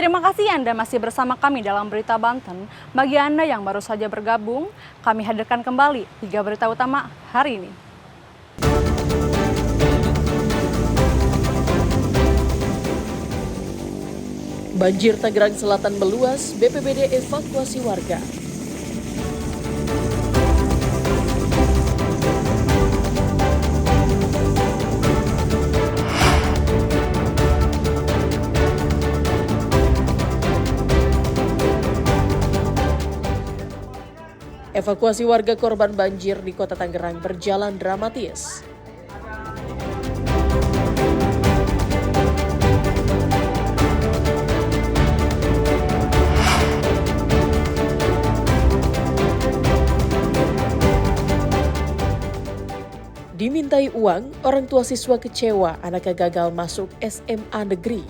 Terima kasih Anda masih bersama kami dalam Berita Banten. Bagi Anda yang baru saja bergabung, kami hadirkan kembali 3 berita utama hari ini. Banjir Tangerang Selatan meluas, BPBD evakuasi warga. Evakuasi warga korban banjir di Kota Tangerang berjalan dramatis. Dimintai uang, orang tua siswa kecewa anaknya gagal masuk SMA negeri.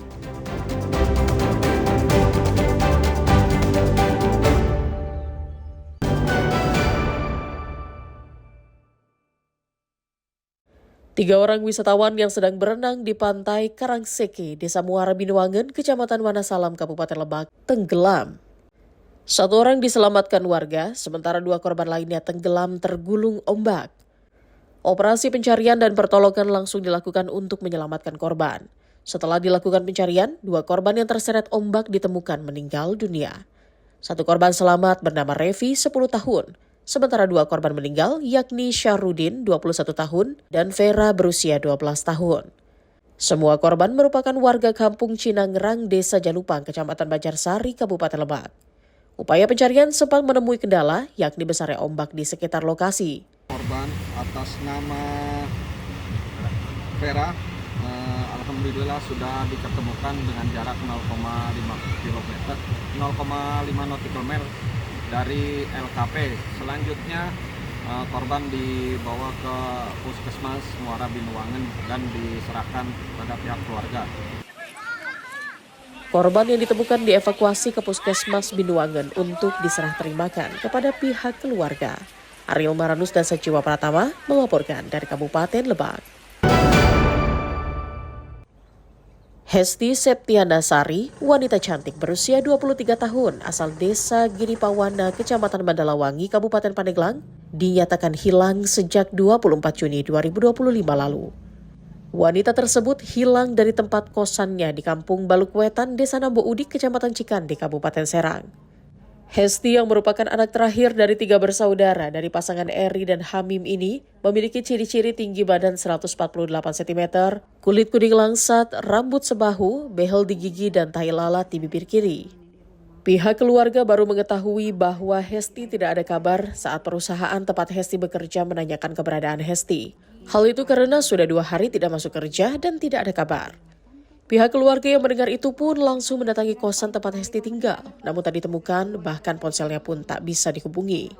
Tiga orang wisatawan yang sedang berenang di pantai Karangseke, Desa Muara Binuangen, Kecamatan Wanasalam, Kabupaten Lebak, tenggelam. Satu orang diselamatkan warga, sementara 2 korban lainnya tenggelam tergulung ombak. Operasi pencarian dan pertolongan langsung dilakukan untuk menyelamatkan korban. Setelah dilakukan pencarian, 2 korban yang terseret ombak ditemukan meninggal dunia. 1 korban selamat bernama Revi, 10 tahun. Sementara 2 korban meninggal yakni Syahrudin 21 tahun dan Vera berusia 12 tahun. Semua korban merupakan warga kampung Cinangerang, Desa Jalupang, Kecamatan Banjarsari, Kabupaten Lebak. Upaya pencarian sempat menemui kendala yakni besarnya ombak di sekitar lokasi. Korban atas nama Vera, alhamdulillah sudah diketemukan dengan jarak 0,5 km, 0,5 nautical mile dari LKP. Selanjutnya korban dibawa ke Puskesmas Muara Binuangen dan diserahkan pada pihak keluarga. Korban yang ditemukan dievakuasi ke Puskesmas Binuangen untuk diserah terimakan kepada pihak keluarga. Ariel Maranus dan Sajiwa Pratama melaporkan dari Kabupaten Lebak. Hesti Septiana Sari, wanita cantik berusia 23 tahun asal Desa Giripawana, Kecamatan Mandalawangi, Kabupaten Pandeglang, dinyatakan hilang sejak 24 Juni 2025 lalu. Wanita tersebut hilang dari tempat kosannya di Kampung Balukwetan, Desa Nambo Udik, Kecamatan Cikande, Kabupaten Serang. Hesti yang merupakan anak terakhir dari 3 bersaudara dari pasangan Eri dan Hamim ini memiliki ciri-ciri tinggi badan 148 cm, kulit kuning langsat, rambut sebahu, behel di gigi dan tai lalat di bibir kiri. Pihak keluarga baru mengetahui bahwa Hesti tidak ada kabar saat perusahaan tempat Hesti bekerja menanyakan keberadaan Hesti. Hal itu karena sudah 2 hari tidak masuk kerja dan tidak ada kabar. Pihak keluarga yang mendengar itu pun langsung mendatangi kosan tempat Hesti tinggal, namun tak ditemukan, bahkan ponselnya pun tak bisa dihubungi.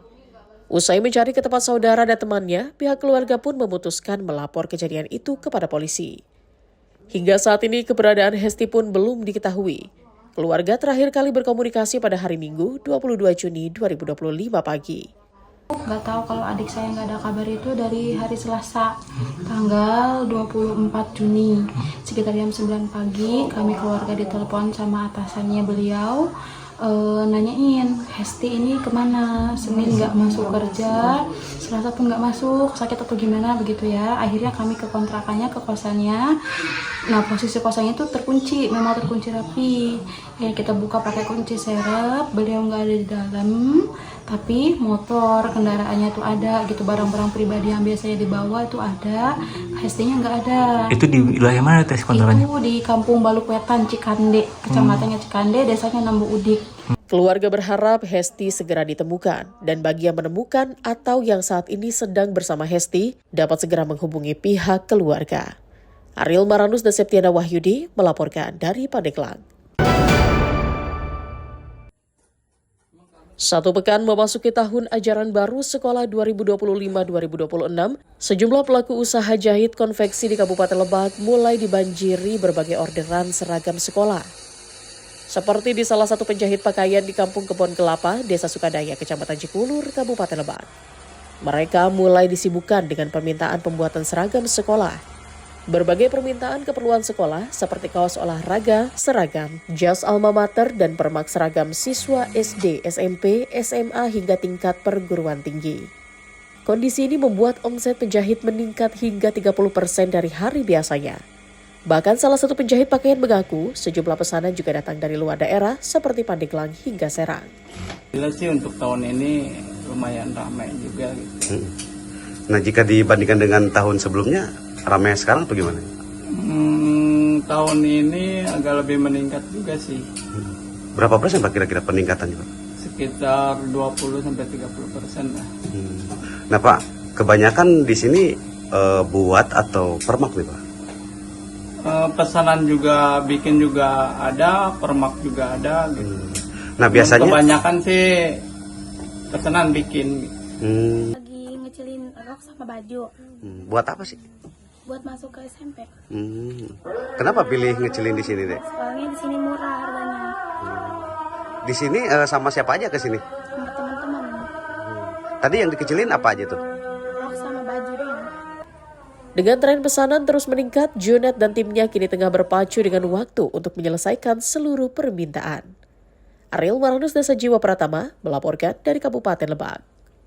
Usai mencari ke tempat saudara dan temannya, pihak keluarga pun memutuskan melapor kejadian itu kepada polisi. Hingga saat ini keberadaan Hesti pun belum diketahui. Keluarga terakhir kali berkomunikasi pada hari Minggu 22 Juni 2025 pagi. Nggak tahu kalau adik saya nggak ada kabar itu dari hari Selasa tanggal 24 Juni sekitar jam 9 pagi kami keluarga ditelepon sama atasannya beliau nanyain Hesti ini kemana, Senin nggak masuk kerja, Selasa pun nggak masuk, sakit atau gimana begitu ya. Akhirnya kami ke kontrakannya, ke kosannya. Nah posisi kosannya itu terkunci, memang terkunci rapi. Ya kita buka pakai kunci serep, beliau nggak ada di dalam. Tapi motor, kendaraannya itu ada gitu, barang-barang pribadi yang biasanya dibawa itu ada, Hestinya nggak ada. Itu di wilayah mana tes kontrakannya? Itu di Kampung Balukwetan, Cikande, kecamatannya Cikande, desanya Nambu Udik. Keluarga berharap Hesti segera ditemukan, dan bagi yang menemukan atau yang saat ini sedang bersama Hesti, dapat segera menghubungi pihak keluarga. Ariel Maranus dan Septiana Wahyudi melaporkan dari Pandeglang. 1 pekan memasuki tahun ajaran baru sekolah 2025-2026, sejumlah pelaku usaha jahit konveksi di Kabupaten Lebak mulai dibanjiri berbagai orderan seragam sekolah. Seperti di salah satu penjahit pakaian di Kampung Kebon Kelapa, Desa Sukadaya, Kecamatan Cikulur, Kabupaten Lebak. Mereka mulai disibukkan dengan permintaan pembuatan seragam sekolah. Berbagai permintaan keperluan sekolah seperti kaos olahraga, seragam, jas alma mater, dan permak seragam siswa SD, SMP, SMA hingga tingkat perguruan tinggi. Kondisi ini membuat omset penjahit meningkat hingga 30% dari hari biasanya. Bahkan salah satu penjahit pakaian mengaku sejumlah pesanan juga datang dari luar daerah seperti Pandeglang hingga Serang. Jelas sih untuk tahun ini lumayan ramai juga gitu. Nah, jika dibandingkan dengan tahun sebelumnya, ramai sekarang atau gimana? Tahun ini agak lebih meningkat juga sih. Berapa persen Pak kira-kira peningkatannya Pak? Sekitar 20-30% lah. Nah Pak, kebanyakan di sini buat atau permak nih Pak? Pesanan juga bikin juga ada, permak juga ada gitu. Nah biasanya Kebanyakan sih pesanan bikin. Lagi ngecilin rok sama baju Buat apa sih? buat masuk ke SMP. Kenapa pilih ngecilin di sini deh? Soalnya di sini murah harganya. Di sini sama siapa aja ke sini? Sama teman-teman. Tadi yang dikecilin apa aja tuh? Rok sama baju doang. Dengan tren pesanan terus meningkat, Junet dan timnya kini tengah berpacu dengan waktu untuk menyelesaikan seluruh permintaan. Ariel Maranus, Desa Jiwa Pratama, melaporkan dari Kabupaten Lebak.